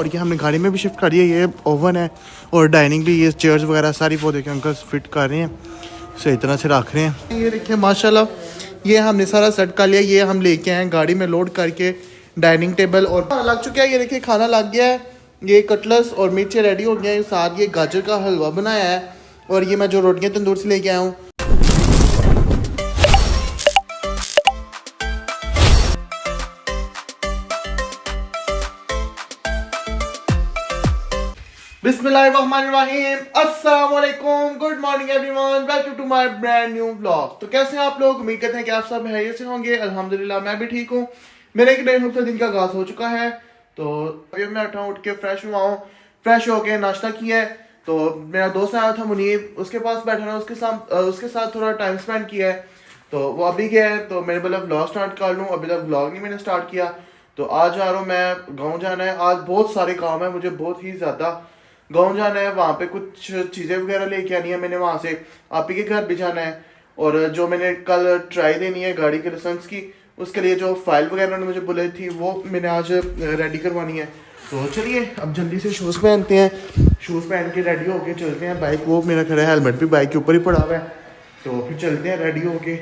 और ये हमने गाड़ी में भी शिफ्ट कर दिया। ये ओवन है और डाइनिंग भी, ये चेयर्स वगैरह सारी वो देखे अंकल फिट कर रहे हैं, सही तरह से रख रहे हैं। ये देखिए माशाल्लाह, ये हमने सारा सेट कर लिया। ये हम लेके आए गाड़ी में लोड करके डाइनिंग टेबल, और लग चुका है। ये देखिए खाना लग गया है, ये कटलस और मिर्ची रेडी हो गया है। साथ ये गाजर का हलवा बनाया है, और ये मैं जो रोटियाँ तंदूर से लेके आया हूँ। बिस्मिल्लाहिर्रहमानिर्रहीम, अस्सलाम वालेकुम, good morning everyone, welcome to my brand new vlog. तो कैसे हैं आप लोग? उम्मीद करते हैं कि आप सब हैरियत से होंगे। अल्हम्दुलिल्लाह मैं भी ठीक हूँ। मेरे एक नए हफ्ते दिन का आगाज हो चुका है। तो अभी मैं उठ के फ्रेश हुआ हूँ, फ्रेश होके नाश्ता किया है। तो मेरा दोस्त आया था मुनीब, उसके पास बैठा ना, उसके साथ थोड़ा टाइम स्पेंड किया है। तो वो अभी गया है, तो मैंने बोला व्लॉग स्टार्ट कर लूँ। अभी तक व्लॉग नहीं मैंने स्टार्ट किया। तो आज जा रहा हूँ मैं, गाँव जाना है। आज बहुत सारे काम है मुझे, बहुत ही ज़्यादा। गाँव जाना है, वहाँ पे कुछ चीज़ें वगैरह लेके आनी है मैंने। वहाँ से आप ही के घर भी जाना है। और जो मैंने कल ट्राई देनी है गाड़ी के लाइसेंस की, उसके लिए जो फाइल वगैरह उन्होंने मुझे बोली थी वो मैंने आज रेडी करवानी है। तो चलिए अब जल्दी से शूज़ पहनते हैं। शूज़ पहन के रेडी होके चलते हैं। बाइक वो मेरा खड़ा है, हेलमेट भी बाइक के ऊपर ही पड़ा हुआ है। तो फिर चलते हैं रेडी होके।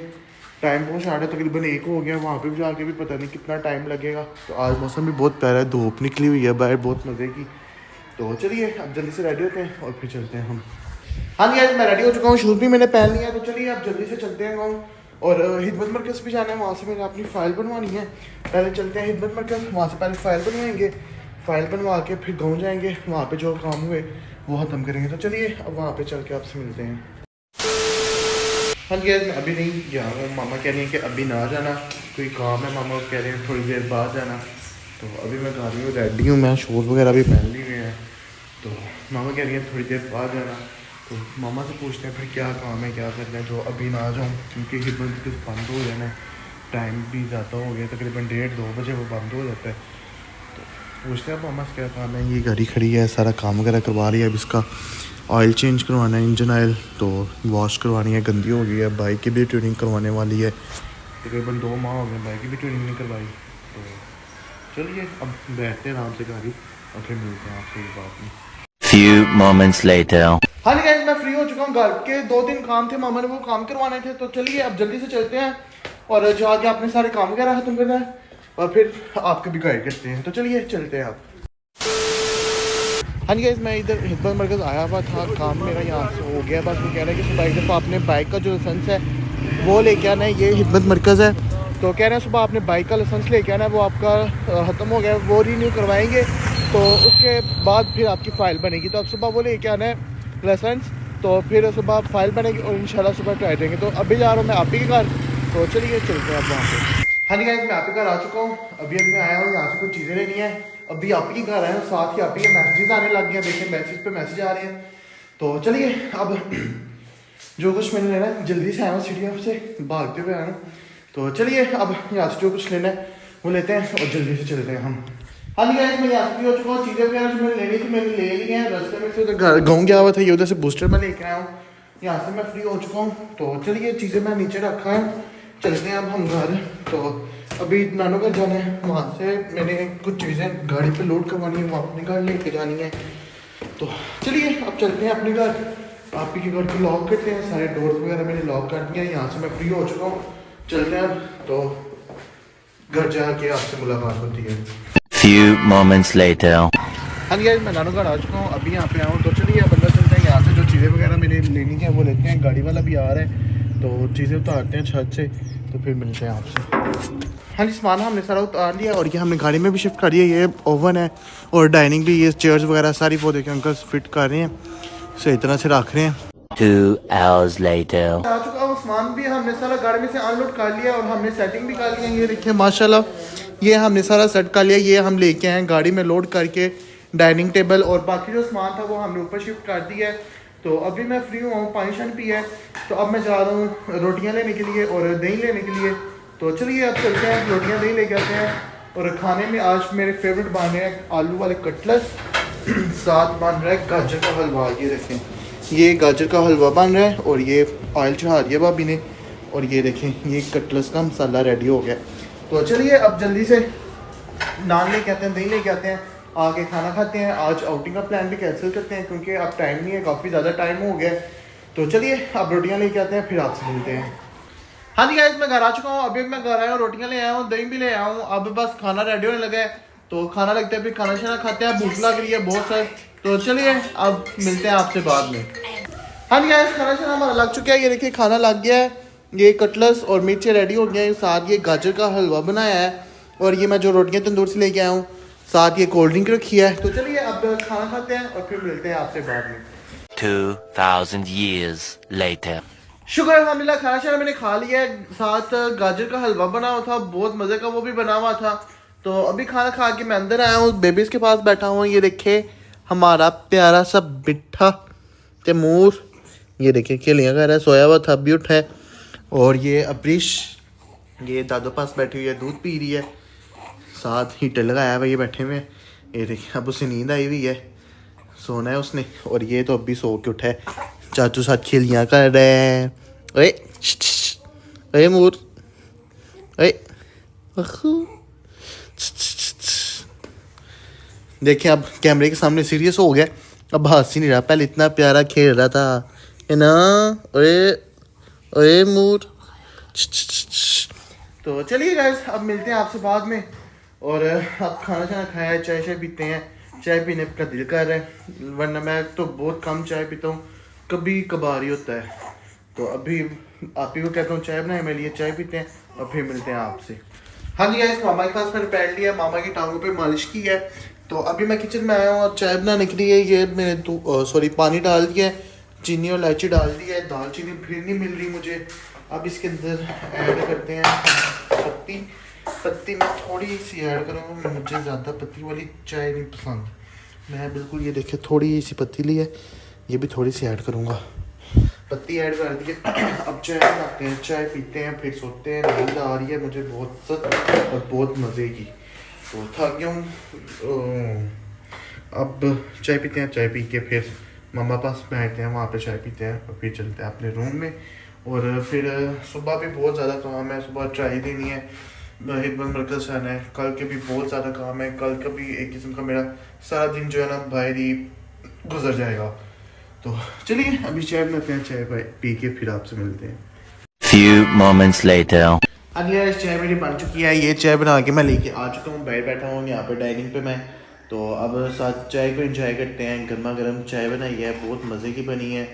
टाइम बहुत शार्ट है, तकरीबन 1 हो गया। वहाँ पे भी जाके भी पता नहीं कितना टाइम लगेगा। तो आज मौसम भी बहुत प्यारा है, धूप निकली हुई है बाहर, बहुत मज़े की। तो चलिए अब जल्दी से रेडी होते हैं और फिर चलते हैं हम। हाँ जी, आज मैं रेडी हो चुका हूँ, शूज़ भी मैंने पहन लिया। तो चलिए अब जल्दी से चलते हैं गाँव। और हिदमत मरकज़ भी जाना है, वहाँ से मैंने अपनी फ़ाइल बनवानी है। पहले चलते हैं हिदमत मरकज़, वहाँ से पहले फ़ाइल बनवाएंगे। फ़ाइल बनवा के फिर गाँव जाएंगे, वहाँ पे जो काम हुए वो ख़त्म करेंगे। तो चलिए अब वहाँ पे चल के आपसे मिलते हैं। हाँ जी, मैं अभी नहीं जा रहा हूँ। मामा कह रही हैं कि अभी ना जाना, कोई काम है। मामा कह रहे हैं थोड़ी देर बाद जाना। तो अभी मैं गाड़ी में रेडी हूँ, मैं शूज़ वगैरह भी पहन लिए हुए हैं। तो मामा कह रही हैं थोड़ी देर बाद जाना। तो मामा से पूछते हैं फिर क्या काम है, क्या करना है जो अभी ना जाऊँ, क्योंकि हिदमत कुछ बंद हो जाना है। टाइम भी ज़्यादा हो गया, तकरीबन 1:30-2 बजे वो बंद हो जाता है। तो पूछते हैं मामा से क्या काम है। ये गाड़ी खड़ी है, सारा काम वगैरह करवा रही है। अब इसका ऑयल चेंज करवाना है, इंजन ऑयल तो वॉश करवानी है, गंदी हो गई है। बाइक की भी ट्यूनिंग करवाने वाली है, तकरीबन 2 माह हो गए बाइक की भी ट्यूनिंग नहीं करवाई। तो चलिए अब बैठते हैं आराम से गाड़ी और फिर मिलते हैं आपसे। ये बात नहीं। Few moments later. हाँ जी गाइस, मैं फ्री हो चुका हूँ। घर के 2-3 काम थे, मामा ने वो काम करवाने थे। तो चलिए अब जल्दी से चलते हैं और जाके अपने सारे काम वगैरह खत्म करना है और फिर आपको भी गाइड करते हैं। तो चलिए चलते हैं आप। हाँ जी गाइस, मैं इधर हिदमत मरकज़ आया हुआ था, काम मेरा यहाँ से हो गया। बस वो कह रहे हैं कि सुबह एक दफ़ा आपने बाइक का जो लाइसेंस है वो लेके आना है। ये हिदमत मरकज़ है, तो कह रहे हैं सुबह आपने बाइक का लाइसेंस लेके आना है। वो आपका ख़त्म हो गया, वो रीन्यू करवाएंगे। तो उसके बाद फिर आपकी फ़ाइल बनेगी। तो अब सुबह वो लेके आना है लाइसेंस, तो फिर सुबह फ़ाइल बनेगी और इंशाल्लाह सुबह ट्राई देंगे। तो अभी जा रहा हूँ मैं आप ही के घर। तो चलिए चलते हैं अब वहाँ पे। हाँ जी गाइस, मैं आप ही घर आ चुका हूँ। अभी मैं आया हूँ, यहाँ से कुछ चीज़ें लेनी है। अभी आप ही के घर आए हैं, साथ ही आप ही के मैसेजेस आने लग गए हैं। देखिए मैसेज पे मैसेज आ रहे हैं। तो चलिए अब जो कुछ मैंने लेना है, जल्दी से आया हूँ, सीढ़ियों से भागते हुए आया हूँ। तो चलिए अब यहाँ से जो कुछ लेना है वो लेते हैं और जल्दी से चलते हैं हम। हाँ जी गाइस, मैं यहाँ से हो चुका हूँ। चीज़ें वगैरह जो मैंने लेनी थी मैंने ले ली हैं। रास्ते में से उधर गाँव गया हुआ था, ये उधर से बूस्टर में लेके आया हूँ। यहाँ से मैं फ्री हो चुका हूँ। तो चलिए चीज़ें मैं नीचे रखा है, चलते हैं अब हम घर। तो अभी नानू घर जाना है, वहाँ से मैंने कुछ चीज़ें गाड़ी पे लोड करवानी है, वहाँ अपने घर लेके जानी है। तो चलिए अब चलते हैं अपने घर। आप ही के घर को लॉक करते हैं, सारे डोर वगैरह मैंने लॉक कर दिए हैं। यहाँ से मैं फ्री हो चुका हूँ, चलते हैं अब। तो घर जाके आपसे मुलाकात होती है। Few moments later. हाँ जी गाइस, मैं नानू घर आ चुका हूँ, अभी यहाँ पे आया हूँ। तो चलिए अब अंदर चलते हैं। यहाँ से जो चीज़ें वगैरह मैंने लेनी है वो लेते हैं। गाड़ी वाला भी आ रहा है, तो चीज़ें उतारते हैं छत से, तो फिर मिलते हैं आपसे। हाँ जी, सामान हमने सारा उतार लिया और ये हमने गाड़ी में भी शिफ्ट कर दिया। ये ओवन है और डाइनिंग भी, ये चेयर्स वगैरह सारी वो देखे अंकल फिट कर रहे हैं, सही तरह से रख रहे हैं। 2 hours later. आ चुका हूँ, सामान भी हमने सारा गाड़ी में से अनलोड कर लिया और हमने सेटिंग भी कर ली है। ये देखिए माशाल्लाह, ये हमने सारा सेट कर लिया। ये हम लेके आए गाड़ी में लोड करके डाइनिंग टेबल, और बाकी जो सामान था वो हमने ऊपर शिफ्ट कर दिया है। तो अभी मैं फ्री हुआ हूँ, पानी शानी पिया है। तो अब मैं जा रहा हूँ रोटियाँ लेने के लिए और दही लेने के लिए। तो चलिए अब चलते हैं, रोटियाँ दही लेके आते हैं। और खाने में आज मेरे फेवरेट बन रहे हैं आलू वाले कटलस, साथ बन रहा है गाजर का हलवा। ये देखें, ये गाजर का हलवा बन रहा है और ये ऑयल चढ़ा दिया भाभी ने। और ये देखें, ये कटलस का मसाला रेडी हो गया। तो चलिए अब जल्दी से नान लेके आते हैं, दही लेके आते हैं आके खाना खाते हैं। आज आउटिंग का प्लान भी कैंसिल करते हैं क्योंकि अब टाइम नहीं है, काफ़ी ज़्यादा टाइम हो गया है। तो चलिए अब रोटियां लेके आते हैं, फिर आपसे मिलते हैं। हाँ जी गाइस, मैं घर आ चुका हूँ। अभी मैं घर आया हूँ, रोटियां ले आया हूँ, दही भी ले आया हूँ। अब बस खाना रेडी होने लगा है, तो खाना लगता है, फिर खाना शाना खाते हैं। भूख लग रही है बहुत सारी, तो चलिए अब मिलते हैं आपसे बाद में। हाँ जी गाइस, खाना शाना हमारा लग चुका है। ये देखिए खाना लग गया है। ये कटलस और मिर्चें रेडी हो गए हैं, साथ ये गाजर का हलवा बनाया है, और ये मैं जो रोटियां तंदूर से लेके आया हूँ, साथ ये कोल्ड ड्रिंक रखी है। तो चलिए अब खाना खाते हैं और फिर मिलते हैं आपसे बाद में। 2000 years later. शुक्र अल्हम्दुलिल्लाह, खाना शाना मैंने खा लिया है। साथ गाजर का हलवा बना हुआ था, बहुत मज़े का, वो भी बना हुआ था। तो अभी खाना खा के मैं अंदर आया हूँ, बेबीज़ के पास बैठा हूँ। ये देखे हमारा प्यारा सा बिट्ठा तैमूर, ये देखिए खेलियाँ कर रहा है, सोया हुआ था, अभी उठा है। और ये अब्रिश, ये दादो पास बैठी हुई है, दूध पी रही है। साथ हीटर लगाया हुआ, ये बैठे हुए हैं। ये देखिए अब उसे नींद आई हुई है, सोना है उसने। और ये तो अभी सो के उठा है, चाचू साथ खेलियाँ कर रहे हैं। अरे अरे मूर, अरे अखू। देखिए अब कैमरे के सामने सीरियस हो गया, अब हंस ही नहीं रहा, पहले इतना प्यारा खेल रहा था, है ना। अरे अरे मूर। तो चलिए गाइस, अब मिलते हैं आपसे बाद में। और अब खाना शाना खाया है, चाय शाय पीते हैं। चाय पीने का दिल कर रहा है, वरना मैं तो बहुत कम चाय पीता हूँ, कभी कभार ही होता है। तो अभी आप ही को कहता हूँ चाय बनाए मेरे लिए, चाय पीते हैं और फिर मिलते हैं आपसे। हाँ जी गाइस, मामा के पास मैंने पैड लिया, मामा की टांगों पे मालिश की है। तो अभी मैं किचन में आया हूँ और चाय बनाने के लिए ये मैंने पानी डाल दिया है, चीनी और इलायची डाल दी है। दालचीनी फिर नहीं मिल रही मुझे। अब इसके अंदर ऐड करते हैं पत्ती। पत्ती मैं थोड़ी सी ऐड करूँगा, मुझे ज़्यादा पत्ती वाली चाय नहीं पसंद। मैं बिल्कुल ये देखिए थोड़ी सी पत्ती ली है, ये भी थोड़ी सी ऐड करूँगा। पत्ती ऐड कर दी है। अब चाय बनाते हैं, चाय पीते हैं, फिर सोते हैं। नींद आ रही है मुझे बहुत सख्त और बहुत मज़े की, तो थक गया हूँ। अब चाय पीते हैं, चाय पी के फिर मम्मा पास बैठते हैं, वहाँ पे चाय पीते हैं और फिर चलते हैं अपने रूम में। और फिर सुबह भी बहुत ज़्यादा काम है, सुबह ट्राई देनी है, हिदमत मरकज़ जाना है, कल के भी बहुत ज़्यादा काम है। कल का भी एक किस्म का मेरा सारा दिन जो है ना बाहर ही गुजर जाएगा। तो चलिए अभी चाय बनाते हैं, चाय पी के फिर आपसे मिलते हैं। Few moments later. अब यार चाय मेरी बन चुकी है, ये चाय बना के मैं लेके आ चुका हूँ, बाहर बैठा हूँ यहाँ पे डाइनिंग पे मैं। तो अब साथ चाय को एंजॉय करते हैं, गर्मा गर्म चाय बनाई है, बहुत मज़े की बनी है।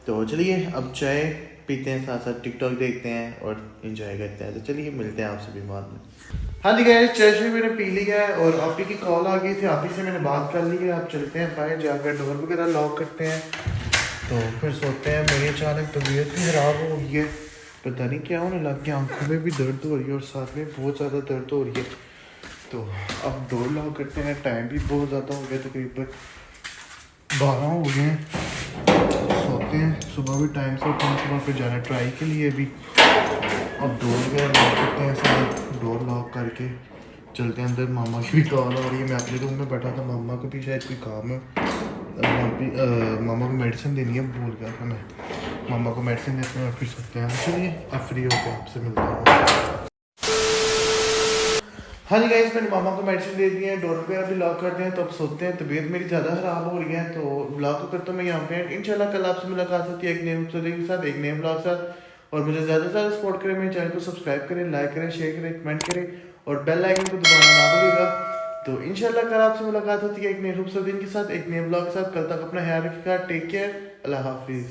तो चलिए अब चाय पीते हैं, साथ साथ टिकटॉक देखते हैं और एंजॉय करते हैं। तो चलिए मिलते हैं आपसे भी बाद में। हाँ जी गाइस, चाय शाय मैंने पी ली है और आप ही की कॉल आ गई थी, आप ही से मैंने बात कर ली है। आप चलते हैं बाहर जाकर डोर वगैरह लॉक करते हैं, तो फिर सोते हैं। मेरी अचानक तबीयत भी ख़राब हो गई है, पता नहीं क्या होने लग गया, आंखों में भी दर्द हो रही है और साथ में बहुत ज़्यादा दर्द हो रही है। तो अब डोर लॉक करते हैं, टाइम भी बहुत ज़्यादा हो गया, तकरीबन 12 हो गए हैं। सोते हैं, सुबह भी टाइम से उठते हैं, सुबह फिर जाना ट्राई के लिए भी। अब डोर वगैरह लॉक करते हैं, साथ डोर लॉक करके चलते हैं अंदर। मामा की भी कॉल आ रही है, मैं अपने रूम में बैठा था, मामा को भी शायद कोई काम है। मामा को मेडिसिन देनी है, भूल गया था मैं। मामा को मेडिसिन देते हैं और फिर सोते हैं। चलिए अब फ्री होकर आपसे मिलता हूँ। हाँ जी गाइस, मैंने मामा को मेडिसिन दे दी है, डोर वगैरह भी लॉक करते हैं, तो अब सोते हैं। तबीयत मेरी ज़्यादा ख़राब हो रही है, तो ब्लॉग को करता हूँ मैं यहाँ पे। इंशाल्लाह कल आपसे मुलाकात होती है एक नए एपिसोड के साथ, एक नए ब्लॉग के साथ। और मुझे ज़्यादा से ज़्यादा सपोर्ट करें, मेरे चैनल को सब्सक्राइब करें, लाइक करें, शेयर करें, कमेंट करें और बेल आइकन को दबाना ना भूलिएगा। तो इंशाल्लाह कल आपसे मुलाकात होती है एक नए खूबसूरत दिन के साथ, एक नए ब्लॉग के साथ। कल तक अपना ख्याल रखिएगा, टेक केयर, अल्लाह हाफिज़।